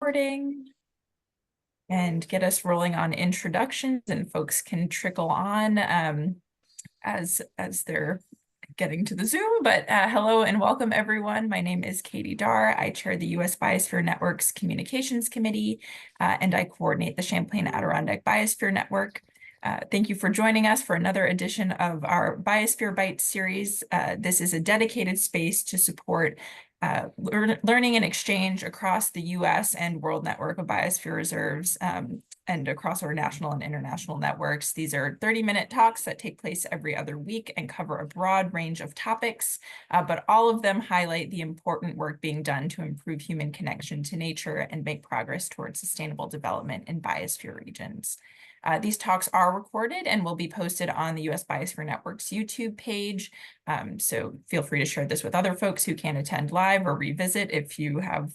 recording and get us rolling on introductions, and folks can trickle on as they're getting to the Zoom. But hello and welcome, everyone. My name is Katie Darr. I chair the U.S. Biosphere Network's Communications Committee, and I coordinate the Champlain Adirondack Biosphere Network. Thank you for joining us for another edition of our Biosphere Bites series. This is a dedicated space to support learning and exchange across the U.S. and world network of biosphere reserves and across our national and international networks. These are 30-minute talks that take place every other week and cover a broad range of topics, but all of them highlight the important work being done to improve human connection to nature and make progress towards sustainable development in biosphere regions. These talks are recorded and will be posted on the U.S. Biosphere Network's YouTube page. So feel free to share this with other folks who can attend live or revisit if you have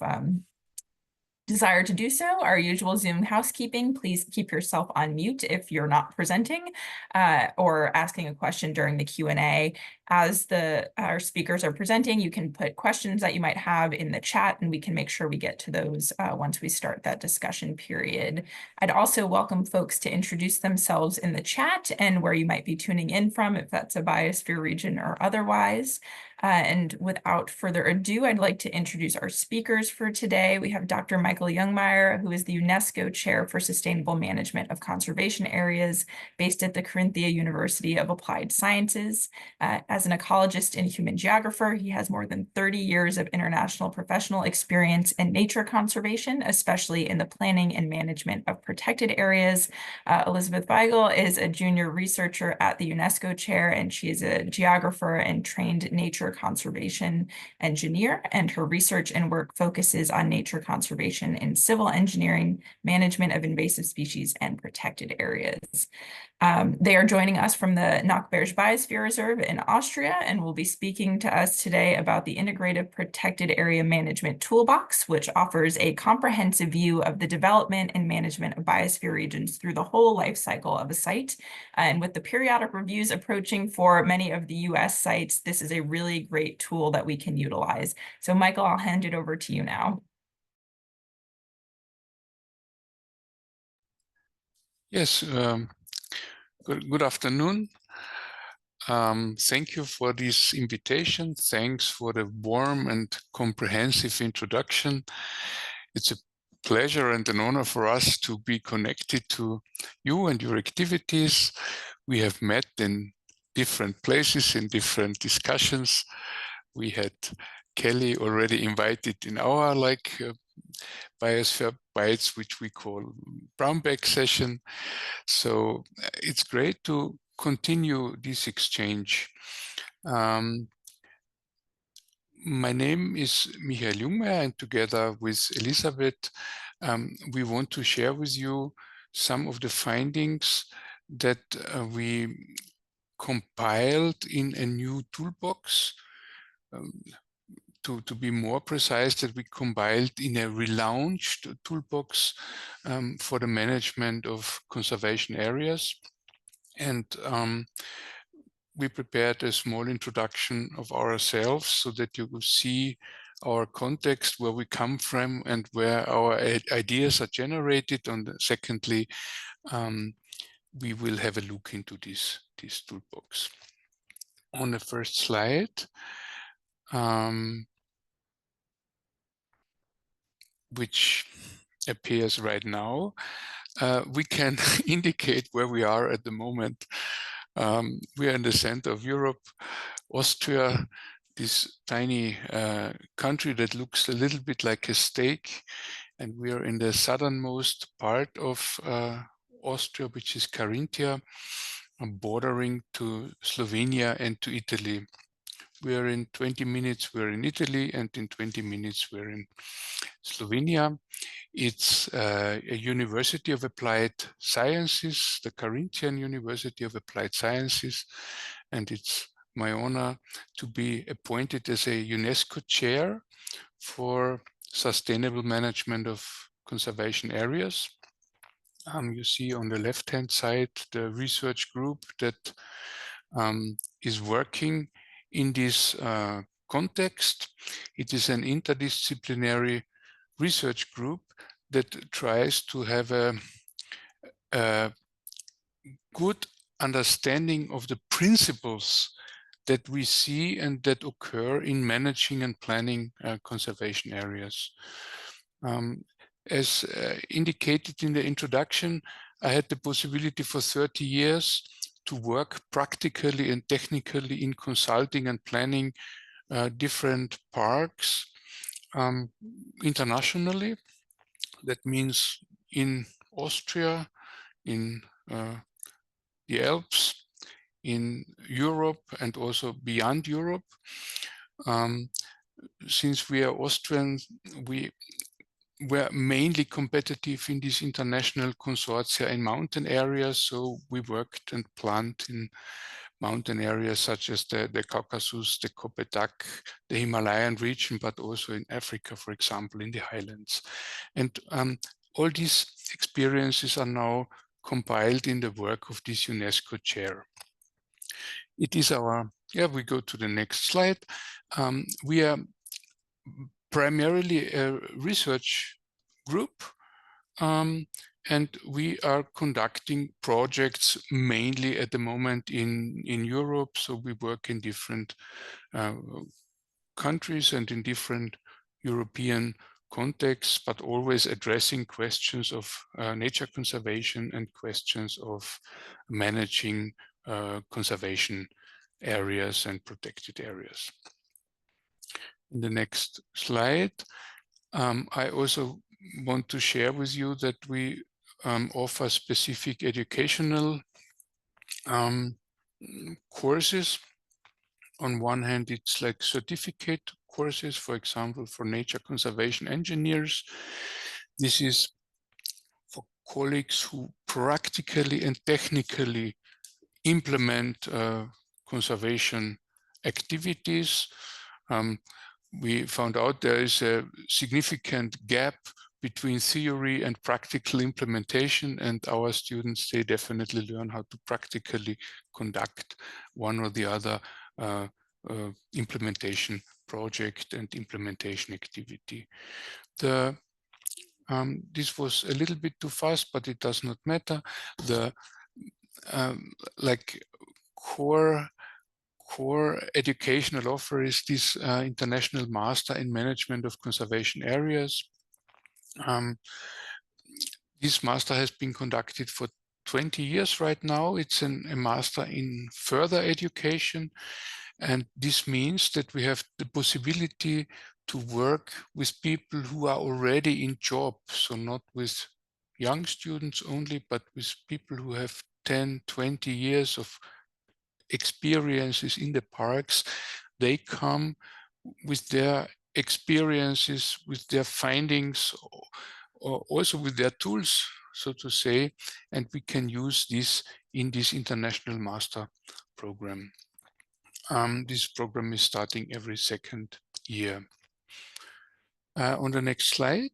desire to do so. Our usual Zoom housekeeping: please keep yourself on mute if you're not presenting or asking a question during the Q&A. As our speakers are presenting, you can put questions that you might have in the chat, and we can make sure we get to those once we start that discussion period. I'd also welcome folks to introduce themselves in the chat and where you might be tuning in from, if that's a biosphere region or otherwise. And without further ado, I'd like to introduce our speakers for today. We have Dr. Michael Jungmeier, who is the UNESCO Chair for Sustainable Management of Conservation Areas, based at the Carinthia University of Applied Sciences. As an ecologist and human geographer, he has more than 30 years of international professional experience in nature conservation, especially in the planning and management of protected areas. Elisabeth Wiegele is a junior researcher at the UNESCO Chair, and she is a geographer and trained nature conservation engineer, and her research and work focuses on nature conservation in civil engineering, management of invasive species, and protected areas. They are joining us from the Jungmeier Biosphere Reserve in Austria and will be speaking to us today about the Integrative Protected Area Management Toolbox, which offers a comprehensive view of the development and management of biosphere regions through the whole life cycle of a site. And with the periodic reviews approaching for many of the US sites, this is a really great tool that we can utilize. So Michael, I'll hand it over to you now. Yes, good afternoon. Thank you for this invitation. Thanks for the warm and comprehensive introduction. It's a pleasure and an honor for us to be connected to you and your activities. We have met in different places, in different discussions. We had Kelly already invited in our Biosphere Bites, which we call brown bag session. So it's great to continue this exchange. My name is Michael Jungmeier, and together with Elisabeth, we want to share with you some of the findings that we compiled in a new toolbox. To be more precise, that we compiled in a relaunched toolbox for the management of conservation areas. And we prepared a small introduction of ourselves so that you will see our context, where we come from and where our ideas are generated. And secondly, we will have a look into this toolbox. On the first slide, which appears right now, we can indicate where we are at the moment. We are in the center of Europe, Austria, this tiny country that looks a little bit like a steak, and we are in the southernmost part of Austria, which is Carinthia, bordering to Slovenia and to Italy. We are in 20 minutes, we're in Italy, and in 20 minutes, we're in Slovenia. It's a University of Applied Sciences, the Carinthian University of Applied Sciences, and it's my honor to be appointed as a UNESCO Chair for Sustainable Management of Conservation Areas. You see on the left-hand side the research group that is working in this context. It is an interdisciplinary research group that tries to have a good understanding of the principles that we see and that occur in managing and planning conservation areas. As indicated in the introduction, I had the possibility for 30 years to work practically and technically in consulting and planning different parks internationally. That means in Austria, in the Alps, in Europe, and also beyond Europe. Since we are Austrian, we were mainly competitive in these international consortia in mountain areas. So we worked and planned in mountain areas such as the Caucasus, the Köpenick, the Himalayan region, but also in Africa, for example, in the highlands. And all these experiences are now compiled in the work of this UNESCO Chair. It is our, we go to the next slide. We are primarily a research group, and we are conducting projects mainly at the moment in Europe. So we work in different countries and in different European contexts, but always addressing questions of nature conservation and questions of managing conservation areas and protected areas. In the next slide, I also want to share with you that we offer specific educational courses. On one hand, it's like certificate courses, for example, for nature conservation engineers. This is for colleagues who practically and technically implement conservation activities. We found out there is a significant gap between theory and practical implementation, and our students, they definitely learn how to practically conduct one or the other implementation project and implementation activity. This was a little bit too fast, but it does not matter. The core educational offer is this International Master in Management of Conservation Areas. This master has been conducted for 20 years right now. It's a master in further education. And this means that we have the possibility to work with people who are already in job. So not with young students only, but with people who have 10, 20 years of experiences in the parks. They come with their experiences, with their findings, or also with their tools, so to say, and we can use this in this international master program. This program is starting every second year. On the next slide,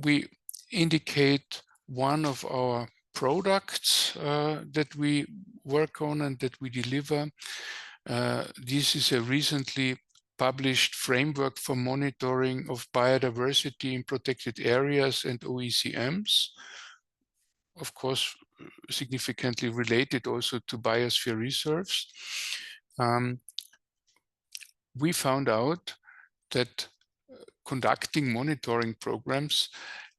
we indicate one of our products that we work on and that we deliver. This is a recently published framework for monitoring of biodiversity in protected areas and OECMs. Of course, significantly related also to biosphere reserves. We found out that conducting monitoring programs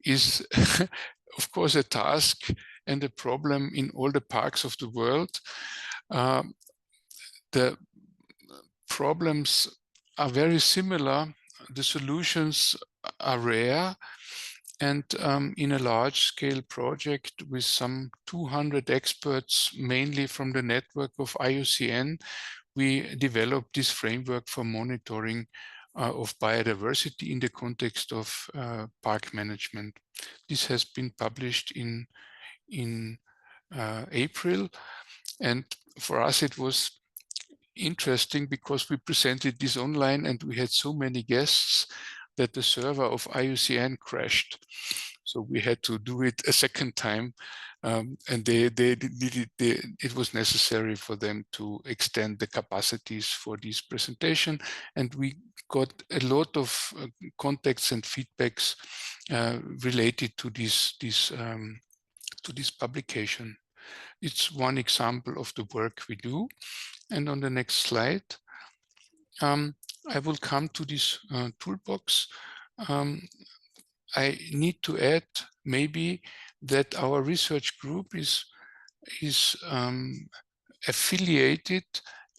is, of course, a task and a problem in all the parks of the world. The problems are very similar. The solutions are rare. And in a large-scale project with some 200 experts, mainly from the network of IUCN, we developed this framework for monitoring of biodiversity in the context of park management. This has been published in April, and for us it was interesting because we presented this online and we had so many guests that the server of IUCN crashed. So we had to do it a second time, and it was necessary for them to extend the capacities for this presentation. And we got a lot of contacts and feedbacks related to this publication. It's one example of the work we do. And on the next slide, I will come to this toolbox. I need to add maybe that our research group is affiliated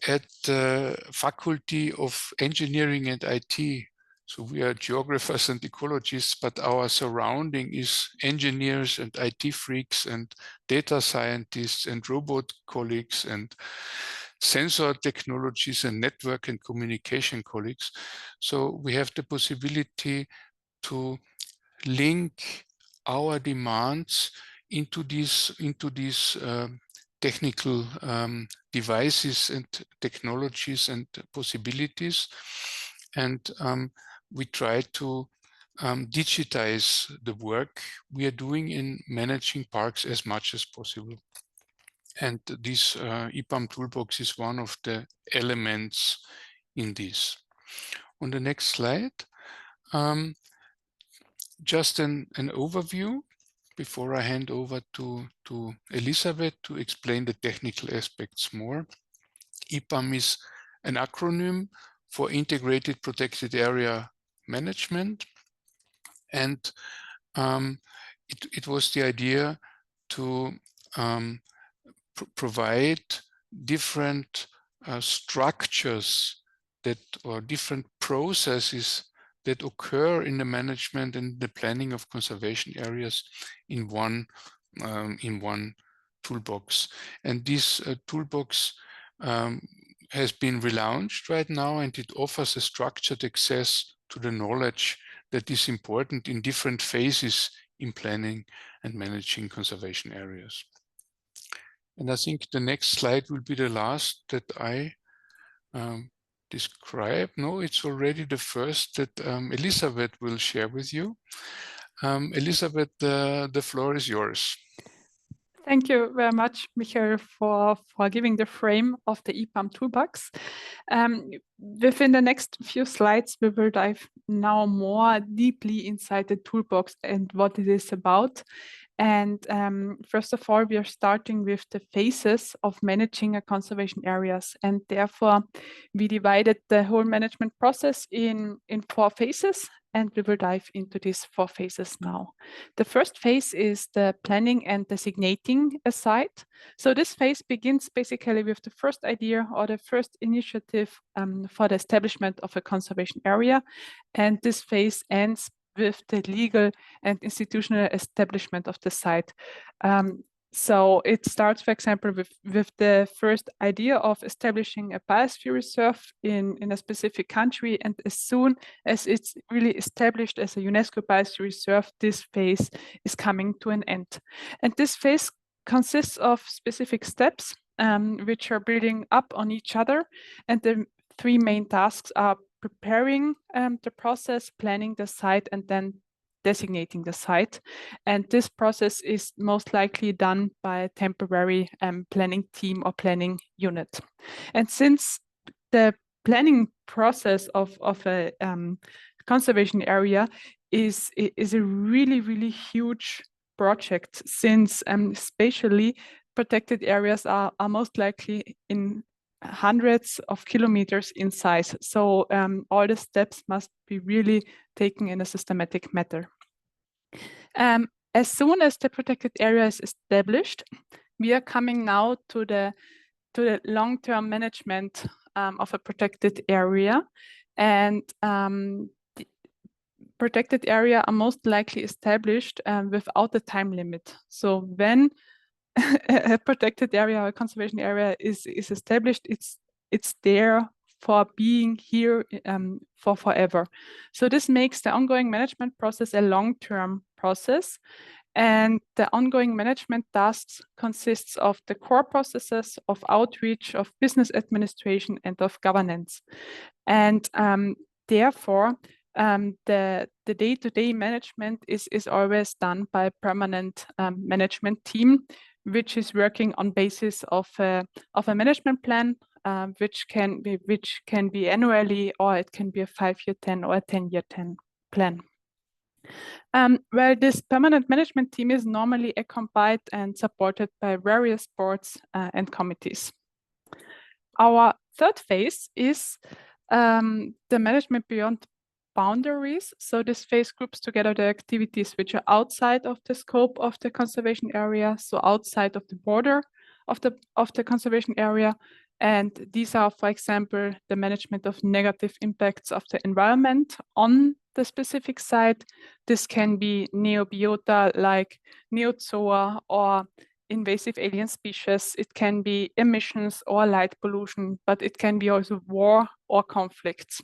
at the Faculty of Engineering and IT. So we are geographers and ecologists, but our surrounding is engineers and IT freaks and data scientists and robot colleagues and sensor technologies and network and communication colleagues. So we have the possibility to link our demands into these technical devices and technologies and possibilities, and we try to digitize the work we are doing in managing parks as much as possible. And this IPAM toolbox is one of the elements in this. On the next slide, just an overview before I hand over to Elisabeth to explain the technical aspects more. IPAM is an acronym for Integrated Protected Area Management. And it was the idea to provide different structures or different processes that occur in the management and the planning of conservation areas in one toolbox. And this toolbox has been relaunched right now, and it offers a structured access to the knowledge that is important in different phases in planning and managing conservation areas. And I think the next slide will be the last that I describe. No, it's already the first that Elisabeth will share with you. Elisabeth, the floor is yours. Thank you very much, Michael, for giving the frame of the IPAM toolbox. Within the next few slides, we will dive now more deeply inside the toolbox and what it is about. And first of all, we are starting with the phases of managing a conservation areas. And therefore, we divided the whole management process in 4 phases. And we will dive into these 4 phases now. The first phase is the planning and designating a site. So this phase begins basically with the first idea or the first initiative for the establishment of a conservation area. And this phase ends with the legal and institutional establishment of the site. So it starts, for example, with the first idea of establishing a biosphere reserve in a specific country. And as soon as it's really established as a UNESCO Biosphere Reserve, this phase is coming to an end. And this phase consists of specific steps which are building up on each other. And the 3 main tasks are preparing the process, planning the site, and then designating the site. And this process is most likely done by a temporary planning team or planning unit. And since the planning process of a conservation area is a really, really huge project, since spatially protected areas are most likely in hundreds of kilometers in size. So all the steps must be really taken in a systematic manner. As soon as the protected area is established, we are coming now to the long-term management of a protected area. And the protected area are most likely established without a time limit. So when a protected area or a conservation area is established, it's there for being here for forever. So this makes the ongoing management process a long-term process. And the ongoing management tasks consists of the core processes of outreach, of business administration, and of governance. And therefore, the day-to-day management is always done by a permanent management team, which is working on basis of a management plan which can be annually, or it can be a 5-year 10 or a 10-year 10 plan. Well, this permanent management team is normally accompanied and supported by various boards and committees. Our third phase is the management beyond boundaries. So this phase groups together the activities which are outside of the scope of the conservation area, so outside of the border of the conservation area. And these are, for example, the management of negative impacts of the environment on the specific site. This can be neobiota like neozoa or invasive alien species. It can be emissions or light pollution, but it can be also war or conflicts.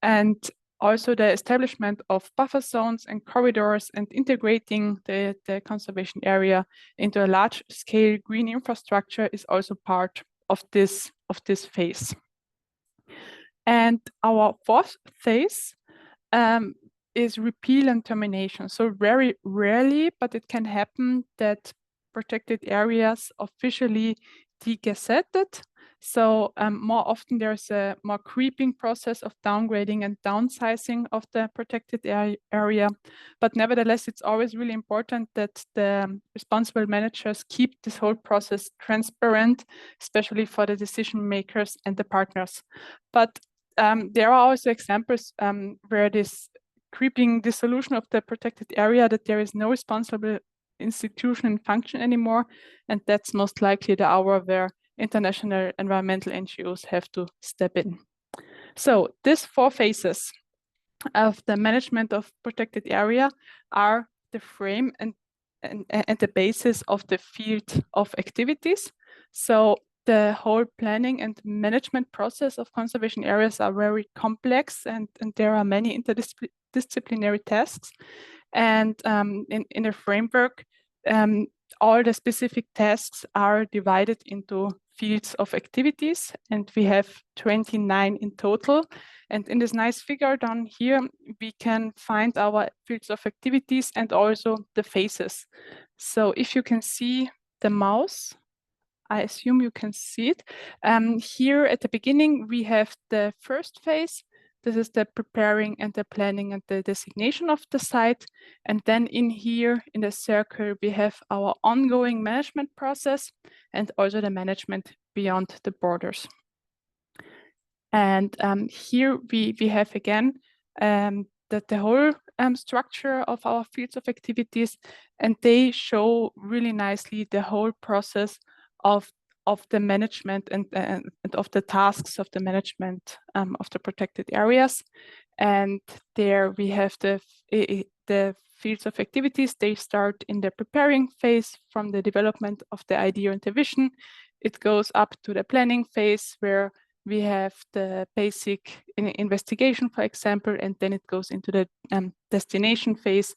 And also the establishment of buffer zones and corridors and integrating the conservation area into a large-scale green infrastructure is also part of this phase. And our fourth phase is repeal and termination. So very rarely, but it can happen that protected areas officially degazetted. So more often there's a more creeping process of downgrading and downsizing of the protected area. But nevertheless, it's always really important that the responsible managers keep this whole process transparent, especially for the decision makers and the partners. But there are also examples where this creeping dissolution of the protected area, that there is no responsible institution and function anymore. And that's most likely the hour where international environmental NGOs have to step in. So these 4 phases of the management of protected area are the frame and the basis of the field of activities. So the whole planning and management process of conservation areas are very complex, and there are many interdisciplinary tasks. And in a framework, all the specific tasks are divided into fields of activities, and we have 29 in total. And in this nice figure down here, we can find our fields of activities and also the phases. So if you can see the mouse, I assume you can see it. Here at the beginning, we have the first phase. This is the preparing and the planning and the designation of the site. And then in here, in the circle, we have our ongoing management process and also the management beyond the borders. And here we have again the whole structure of our fields of activities, and they show really nicely the whole process of the management and of the tasks of the management of the protected areas. And there we have the fields of activities. They start in the preparing phase from the development of the idea and the vision. It goes up to the planning phase where we have the basic investigation, for example, and then it goes into the destination phase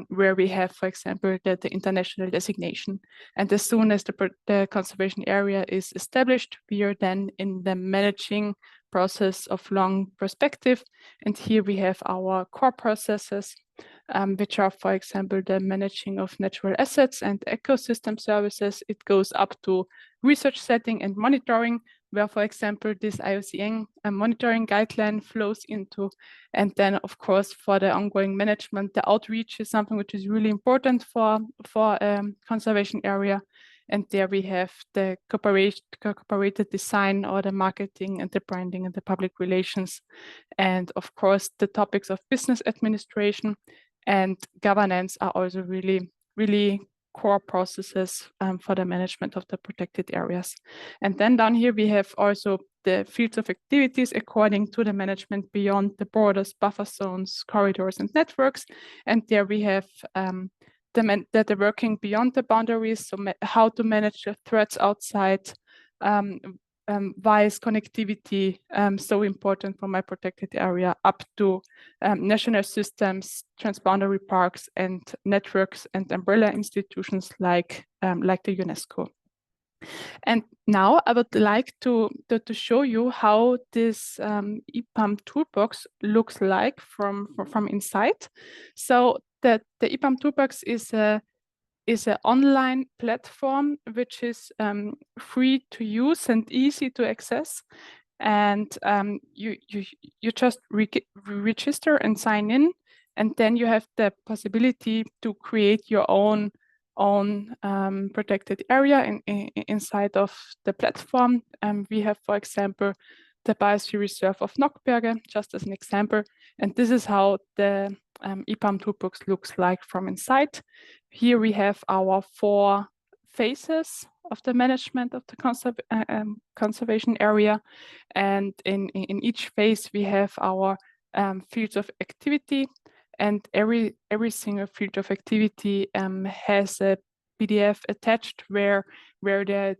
where we have, for example, the international designation. And as soon as the conservation area is established, we are then in the managing process of long perspective. And here we have our core processes, which are, for example, the managing of natural assets and ecosystem services. It goes up to research setting and monitoring, where, for example, this IUCN monitoring guideline flows into. And then, of course, for the ongoing management, the outreach is something which is really important for conservation area. And there we have the cooperated design or the marketing and the branding and the public relations. And of course, the topics of business administration and governance are also really, really core processes for the management of the protected areas. And then down here, we have also the fields of activities according to the management beyond the borders, buffer zones, corridors, and networks. And there we have the working beyond the boundaries, so how to manage the threats outside. Why is connectivity so important for my protected area, up to national systems, transboundary parks, and networks and umbrella institutions like the UNESCO. And now I would like to show you how this IPAM toolbox looks like from inside. So the IPAM toolbox is a is an online platform which is free to use and easy to access. And you just register and sign in, and then you have the possibility to create your own protected area inside of the platform. We have, for example, the Biosphere Reserve of Nockberge, just as an example. And this is how the IPAM Toolbox looks like from inside. Here we have our 4 phases of the management of the conservation area. And in each phase, we have our fields of activity. And every single field of activity has a PDF attached where the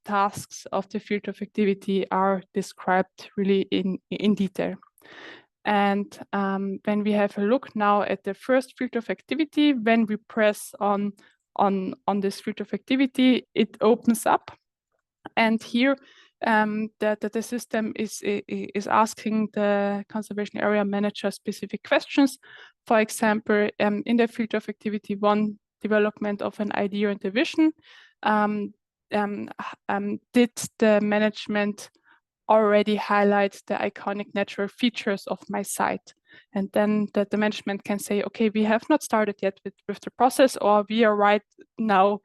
tasks of the field of activity are described really in detail. And when we have a look now at the first field of activity, when we press on this field of activity, it opens up. And here the system is asking the conservation area manager specific questions. For example, in the field of activity 1, development of an idea and a vision, did the management already highlight the iconic natural features of my site? And then the management can say, okay, we have not started yet with the process, or we are right now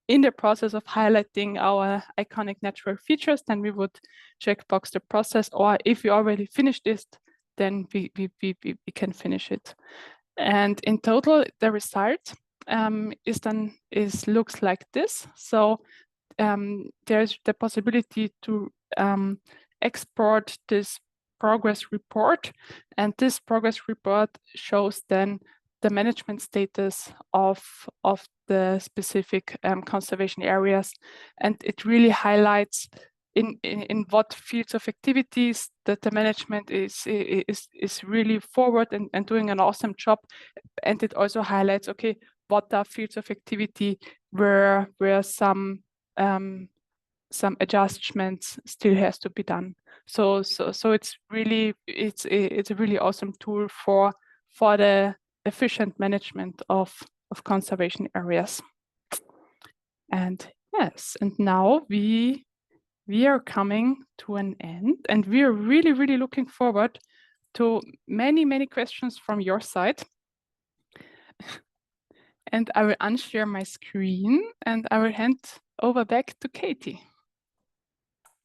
in the process of highlighting our iconic natural features. Then we would checkbox the process, or if we already finished this, then we can finish it. And in total, the result looks like this. So there's the possibility to export this progress report, and this progress report shows then the management status of the specific conservation areas, and it really highlights in what fields of activities that the management is really forward and doing an awesome job. And it also highlights, okay, what are fields of activity where some adjustments still has to be done. So it's really it's a really awesome tool for the efficient management of conservation areas. And yes, and now we are coming to an end, and we are really looking forward to many questions from your side. And I will unshare my screen, and I will hand over back to Katie.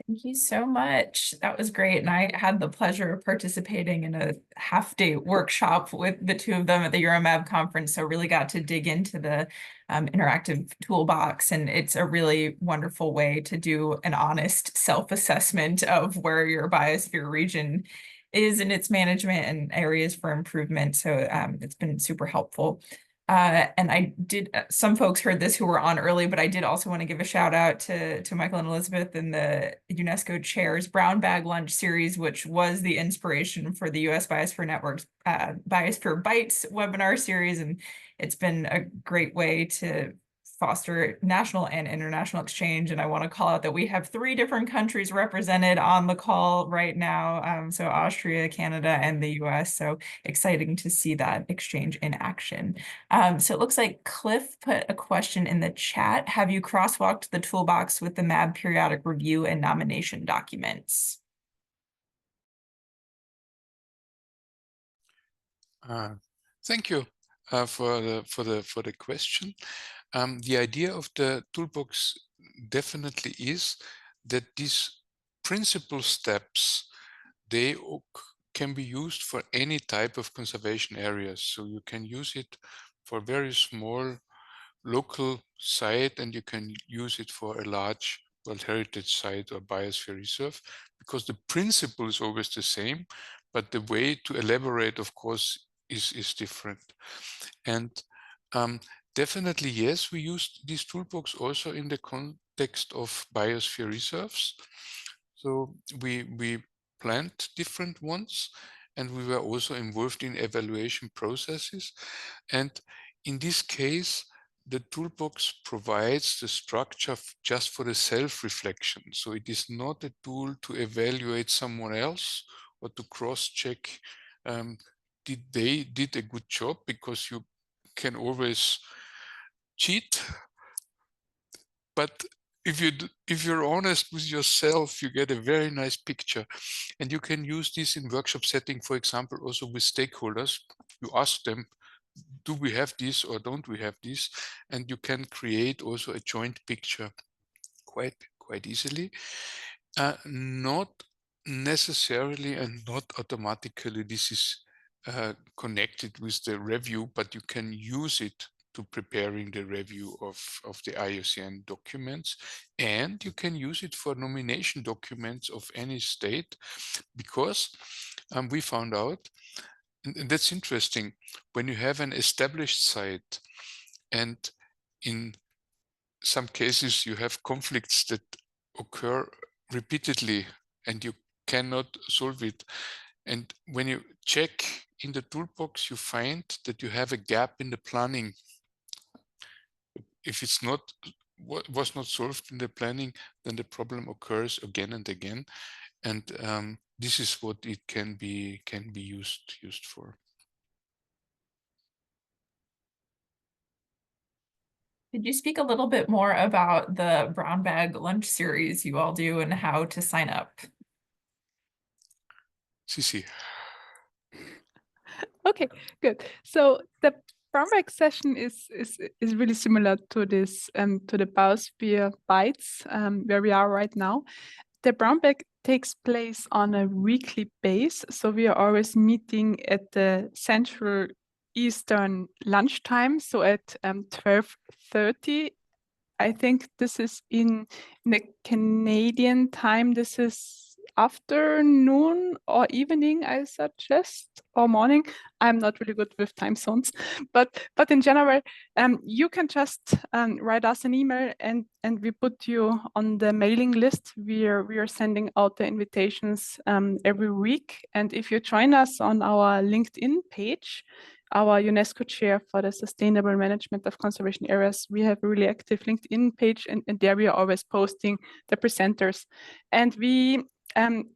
Thank you so much. That was great. And I had the pleasure of participating in a half-day workshop with the 2 of them at the EuroMab conference. So really got to dig into the interactive toolbox. And it's a really wonderful way to do an honest self-assessment of where your biosphere region is in its management and areas for improvement. So it's been super helpful. And I did, some folks heard this who were on early, but I did also want to give a shout out to Michael and Elisabeth in the UNESCO Chair's Brown Bag Lunch series, which was the inspiration for the US Biosphere Network's Biosphere Bites webinar series. And it's been a great way to foster national and international exchange. And I want to call out that we have 3 different countries represented on the call right now. So Austria, Canada, and the US. So exciting to see that exchange in action. So it looks like Cliff put a question in the chat. Have you crosswalked the toolbox with the MAB periodic review and nomination documents? Thank you for the question. The idea of the toolbox definitely is that these principal steps, they can be used for any type of conservation areas. So you can use it for very small local site, and you can use it for a large World Heritage Site or Biosphere Reserve, because the principle is always the same, but the way to elaborate, of course, is different. And definitely, yes, we used this toolbox also in the context of biosphere reserves. So we planned different ones, and we were also involved in evaluation processes. And in this case, the toolbox provides the structure just for the self-reflection. So it is not a tool to evaluate someone else or to cross-check did they did a good job, because you can always cheat, but if you're honest with yourself, you get a very nice picture. And you can use this in workshop setting, for example, also with stakeholders. You ask them, do we have this or don't we have this? And you can create also a joint picture quite easily. Not necessarily and not automatically this is connected with the review, but you can use it to preparing the review of the IUCN documents, and you can use it for nomination documents of any state, because we found out, and that's interesting, when you have an established site and in some cases you have conflicts that occur repeatedly and you cannot solve it. And when you check in the toolbox, you find that you have a gap in the planning. If it's not was not solved in the planning, then the problem occurs again and again. And this is what it can be used for. Could you speak a little bit more about the brown bag lunch series you all do and how to sign up? Sisi. Okay, good. So the brown bag session is really similar to this to the Biosphere Bites where we are right now. The brown bag takes place on a weekly base, so we are always meeting at the Central Eastern lunchtime, so at 12:30. I think this is in the Canadian time. This is afternoon or evening, I suggest, or morning. I'm not really good with time zones, but in general, you can just write us an email and we put you on the mailing list. We are sending out the invitations every week, and if you join us on our LinkedIn page, our UNESCO Chair for the Sustainable Management of Conservation Areas, we have a really active LinkedIn page, and there we are always posting the presenters. And we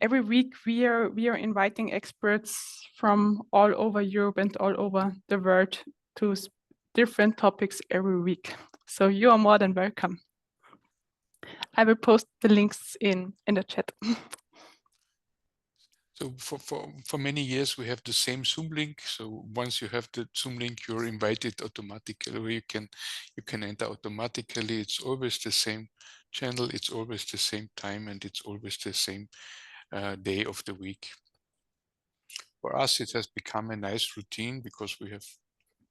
every week we are inviting experts from all over Europe and all over the world to different topics every week. So you are more than welcome. I will post the links in the chat. So for many years we have the same Zoom link. So once you have the Zoom link, you're invited automatically. You can enter automatically. It's always the same channel. It's always the same time, and it's always the same day of the week. For us, it has become a nice routine because we have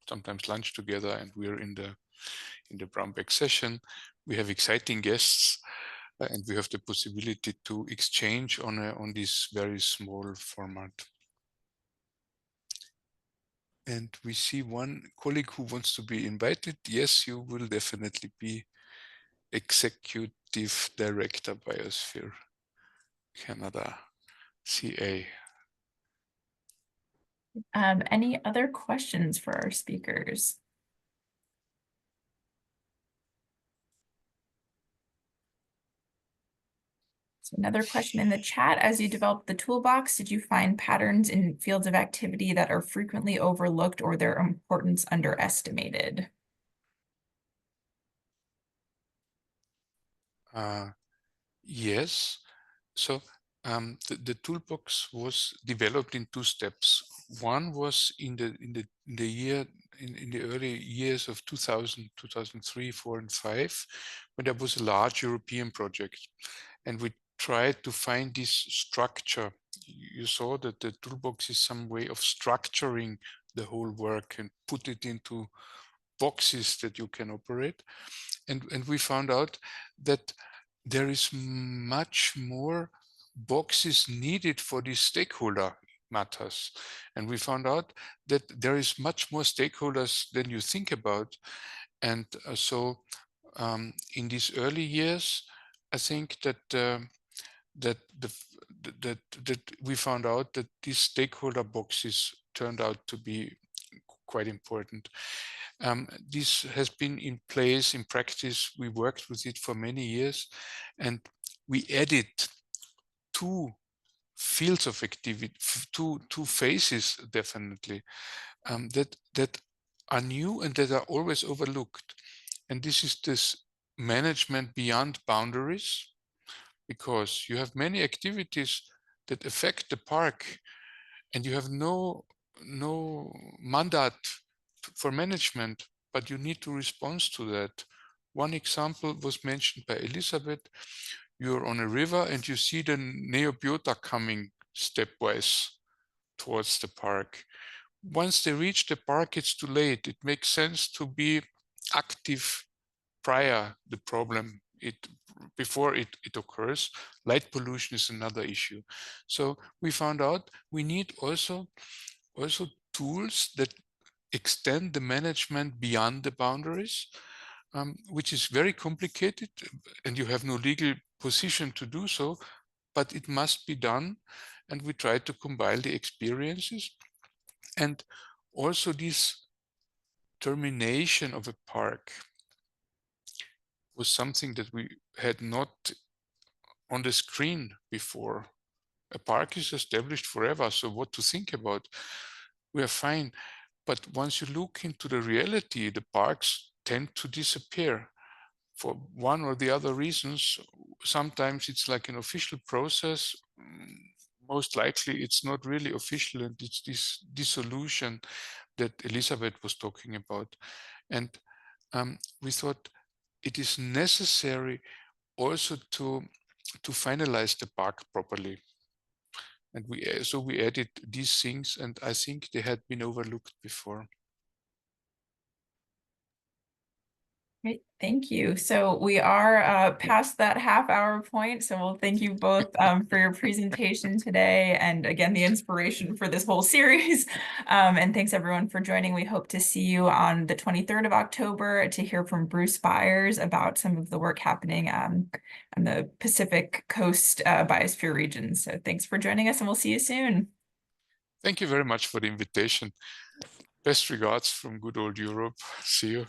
sometimes lunch together, and we're in the brown bag session. We have exciting guests. And we have the possibility to exchange on this very small format. And we see one colleague who wants to be invited. Yes, you will definitely be Executive Director Biosphere Canada, CA. Any other questions for our speakers? So another question in the chat: as you developed the toolbox, did you find patterns in fields of activity that are frequently overlooked or their importance underestimated? Yes. So the toolbox was developed in two steps. One was in the early years of 2000, 2003, 4, and 5, when there was a large European project, and we tried to find this structure. You saw that the toolbox is some way of structuring the whole work and put it into boxes that you can operate. And we found out that there is much more boxes needed for these stakeholder matters. And we found out that there is much more stakeholders than you think about. And so in these early years, I think that that we found out that these stakeholder boxes turned out to be quite important. This has been in place in practice. We worked with it for many years, and we added two fields of activity, two phases definitely, that are new and that are always overlooked. And this is this management beyond boundaries, because you have many activities that affect the park and you have no mandate for management, but you need to respond to that. One example was mentioned by Elisabeth. You're on a river and you see the neobiota coming stepwise towards the park. Once they reach the park, it's too late. It makes sense to be active prior the problem, before it occurs. Light pollution is another issue. So we found out we need also tools that extend the management beyond the boundaries, which is very complicated, and you have no legal position to do so, but it must be done. And we try to combine the experiences. And also this termination of a park was something that we had not on the screen before. A park is established forever, so what to think about? We are fine. But once you look into the reality, the parks tend to disappear for one or the other reasons. Sometimes it's like an official process. Most likely it's not really official, and it's this dissolution that Elisabeth was talking about. And we thought it is necessary also to finalize the park properly. And we added these things, and I think they had been overlooked before. Great, thank you. So we are past that half-hour point. So we'll thank you both for your presentation today, and again, the inspiration for this whole series. And thanks everyone for joining. We hope to see you on the 23rd of October to hear from Bruce Byers about some of the work happening on the Pacific Coast Biosphere region. So thanks for joining us, and we'll see you soon. Thank you very much for the invitation. Best regards from good old Europe. See you.